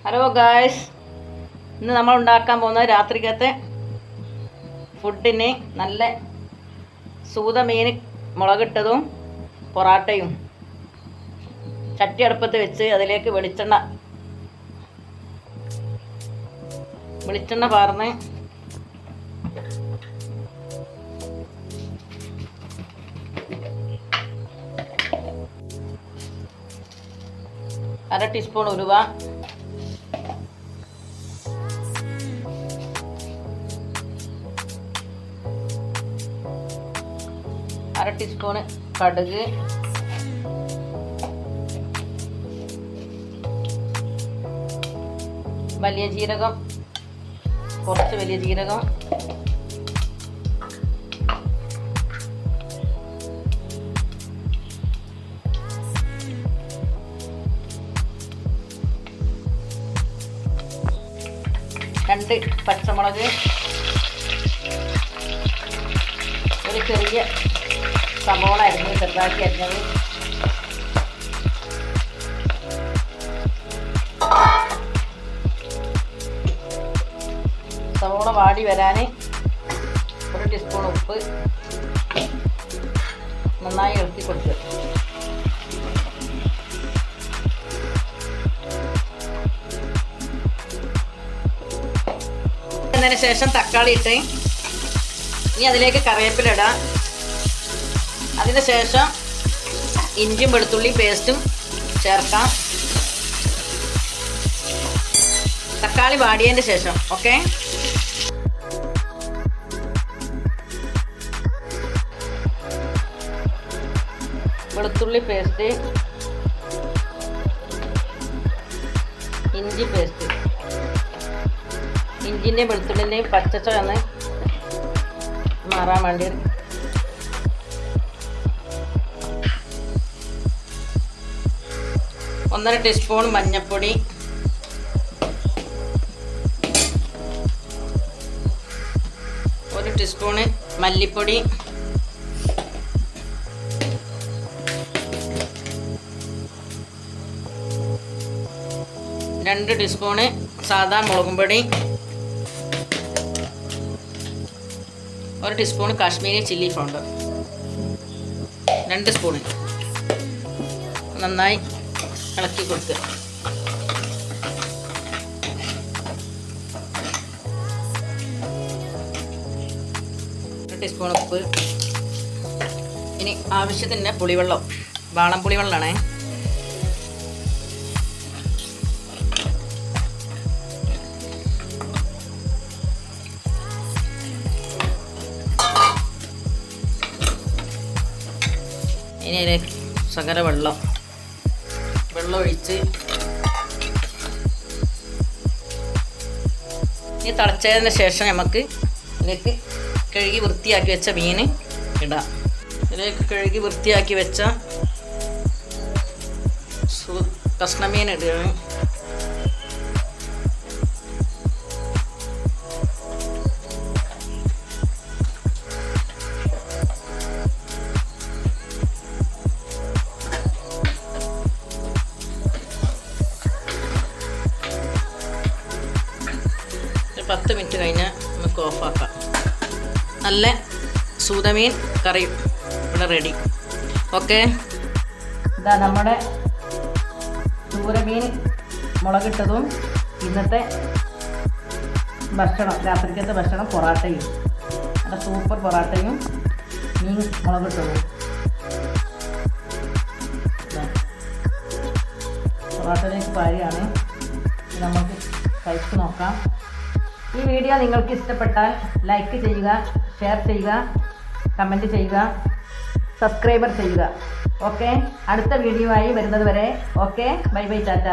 Hello guys, ഇന്ന് നമ്മൾ ഉണ്ടാക്കാൻ പോകുന്നത് രാത്രിക്കത്തെ ഫുഡിന് നല്ല സൂതമീൻ മുളകിട്ടതും പൊറാട്ടയും. ചട്ടി അടുപ്പത്ത് വെച്ച് അതിലേക്ക് വെളിച്ചെണ്ണ പാർന്ന് അര ടീസ്പൂൺ ഉലുവ, അര ടീസ്പൂണ് കടുക്, വലിയ ജീരകം, കുറച്ച് വലിയ ജീരകം, രണ്ട് പച്ചമുളക്, ഒരു ചെറിയ സവോള അരിഞ്ഞ് ചെറുതാക്കി അരിഞ്ഞത്, സവോള വാടി വരാൻ ഒരു ടീസ്പൂൺ ഉപ്പ് നന്നായി ഇളക്കി കൊടുക്കുക. അതിന് ശേഷം തക്കാളി ഇട്ട് ഇനി അതിലേക്ക് കറിവേപ്പില ഇടാം. അതിന് ശേഷം ഇഞ്ചിയും വെളുത്തുള്ളി പേസ്റ്റും ചേർക്കാം. തക്കാളി വാടിയതിൻ്റെ ശേഷം ഓക്കെ. വെളുത്തുള്ളി പേസ്റ്റ്, ഇഞ്ചി പേസ്റ്റ്, ഇഞ്ചിൻ്റെയും വെളുത്തുള്ളിൻ്റെയും പച്ചച്ചൊന്ന് മാറാൻ വേണ്ടി 1.5 ടീസ്പൂൺ മഞ്ഞൾപ്പൊടി, 1 ടീസ്പൂണ് മല്ലിപ്പൊടി, 2 ടീസ്പൂണ് സാദാ മുളകും പൊടി, 1 teaspoon Kashmiri chilli powder, 2 spoon. നന്നായി ഇളക്കി കൊടുക്കുക. 1 ടീസ്പൂൺ ഉപ്പ്. ഇനി ആവശ്യത്തിന് പുളിവെള്ളം, വാളം പുളിവെള്ളമാണേ. ഇനി അതിലേക്ക് ശകല വെള്ളം ഒഴിച്ച് ഇനി തിളച്ചതിന് ശേഷം നമുക്ക് ഇതിലേക്ക് കഴുകി വൃത്തിയാക്കി വെച്ച മീൻ ഇടാം. ഇതിലേക്ക് കഴുകി വൃത്തിയാക്കി വെച്ച കഷ്ണമീൻ ഇടുകയാണ്. ഒരു 10 മിനിറ്റ് കഴിഞ്ഞാൽ നമുക്ക് ഓഫാക്കാം. നല്ല സൂതമീൻ കറി ഇവിടെ റെഡി. ഓക്കെ, ഇതാ നമ്മുടെ സൂരമീൻ മുളകിട്ടതും ഇന്നത്തെ ഭക്ഷണം, രാത്രിക്കത്തെ ഭക്ഷണം പൊറാട്ടയും, നല്ല സൂപ്പർ പൊറാട്ടയും മീൻ മുളകിട്ടതും. പൊറാട്ടയിലേക്ക് പാരിയാണ്. നമുക്ക് കഴിച്ച് നോക്കാം. ഈ വീഡിയോ നിങ്ങൾക്ക് ഇഷ്ടപ്പെട്ടാൽ ലൈക്ക് ചെയ്യുക, ഷെയർ ചെയ്യുക, കമൻറ്റ് ചെയ്യുക, സബ്സ്ക്രൈബർ ചെയ്യുക. ഓക്കെ, അടുത്ത വീഡിയോ ആയി വരുന്നത് വരെ ഓക്കെ, ബൈ ബൈ, ടാറ്റ.